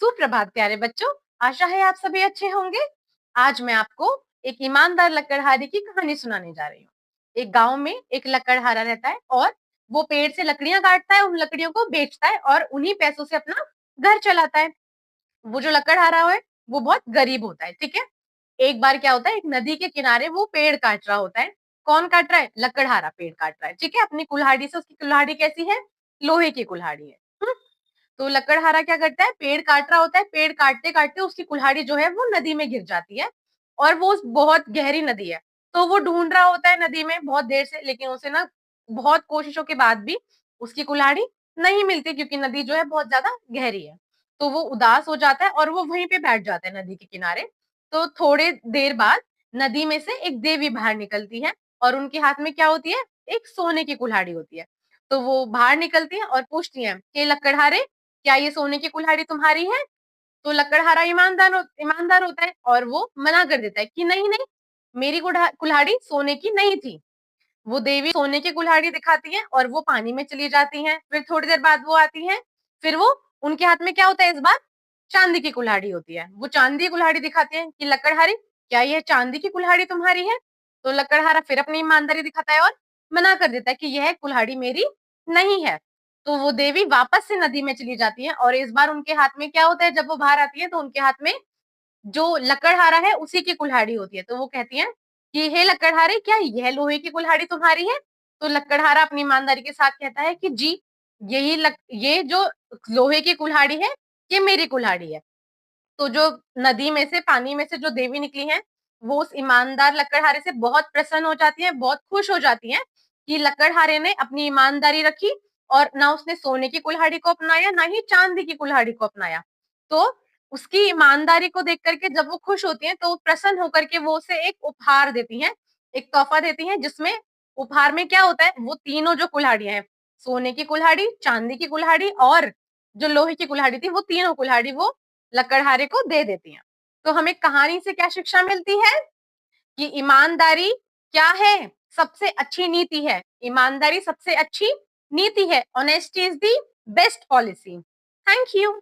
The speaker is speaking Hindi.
सुप्रभात प्यारे बच्चों, आशा है आप सभी अच्छे होंगे। आज मैं आपको एक ईमानदार लकड़हारे की कहानी सुनाने जा रही हूँ। एक गांव में एक लकड़हारा रहता है और वो पेड़ से लकड़ियां काटता है, उन लकड़ियों को बेचता है और उन्हीं पैसों से अपना घर चलाता है। वो जो लकड़हारा है वो बहुत गरीब होता है, ठीक है। एक बार क्या होता है, एक नदी के किनारे वो पेड़ काट रहा होता है। कौन काट रहा है? लकड़हारा पेड़ काट रहा है, ठीक है, अपनी कुल्हाड़ी से। उसकी कुल्हाड़ी कैसी है? लोहे की कुल्हाड़ी है। तो लकड़हारा क्या करता है, पेड़ काट रहा होता है। पेड़ काटते काटते उसकी कुल्हाड़ी जो है वो नदी में गिर जाती है और वो बहुत गहरी नदी है। तो वो ढूंढ रहा होता है नदी में बहुत देर से, लेकिन उसे ना बहुत कोशिशों के बाद भी उसकी कुल्हाड़ी नहीं मिलती, क्योंकि नदी जो है बहुत ज्यादा गहरी है। तो वो उदास हो जाता है और वो वहीं पे बैठ जाता है नदी के किनारे। तो थोड़े देर बाद नदी में से एक देवी बाहर निकलती है और उनके हाथ में क्या होती है? एक सोने की कुल्हाड़ी होती है। तो वो बाहर निकलती है और पूछती है कि लकड़हारे, क्या ये सोने की कुल्हाड़ी तुम्हारी है? तो लकड़हारा ईमानदार होता है और वो मना कर देता है कि नहीं नहीं, मेरी कुल्हाड़ी सोने की नहीं थी। वो देवी सोने की कुल्हाड़ी दिखाती है और वो पानी में चली जाती हैं। फिर थोड़ी देर बाद वो आती हैं। फिर वो उनके हाथ में क्या होता है इस बार? चांदी की कुल्हाड़ी होती है। वो चांदी की कुल्हाड़ी दिखाती है कि लकड़हारी, क्या यह चांदी की कुल्हाड़ी तुम्हारी है? तो लकड़हारा फिर अपनी ईमानदारी दिखाता है और मना कर देता है कि यह कुल्हाड़ी मेरी नहीं है। तो वो देवी वापस से नदी में चली जाती है और इस बार उनके हाथ में क्या होता है? जब वो बाहर आती है तो उनके हाथ में जो लकड़हारा है उसी की कुल्हाड़ी होती है। तो वो कहती हैं कि हे लकड़हारे, क्या यह लोहे की कुल्हाड़ी तुम्हारी है? तो लकड़हारा अपनी ईमानदारी के साथ कहता है कि जी, ये जो लोहे की कुल्हाड़ी है, ये मेरी कुल्हाड़ी है। तो जो नदी में से, पानी में से जो देवी निकली हैं, वो उस ईमानदार लकड़हारे से बहुत प्रसन्न हो जाती हैं, बहुत खुश हो जाती हैं कि लकड़हारे ने अपनी ईमानदारी रखी और ना उसने सोने की कुल्हाड़ी को अपनाया, ना ही चांदी की कुल्हाड़ी को अपनाया। तो उसकी ईमानदारी को देख करके जब वो खुश होती हैं, तो वो प्रसन्न होकर के वो उसे एक उपहार देती हैं, एक तोहफा देती हैं, जिसमें उपहार में क्या होता है? वो तीनों जो कुल्हाड़ियां हैं, सोने की कुल्हाड़ी, चांदी की कुल्हाड़ी और जो लोहे की कुल्हाड़ी थी, वो तीनों कुल्हाड़ी वो लकड़हारे को दे देती हैं। तो हमें कहानी से क्या शिक्षा मिलती है? कि ईमानदारी क्या है? सबसे अच्छी नीति है। ईमानदारी सबसे अच्छी नीति है। Honesty is the best policy. Thank you.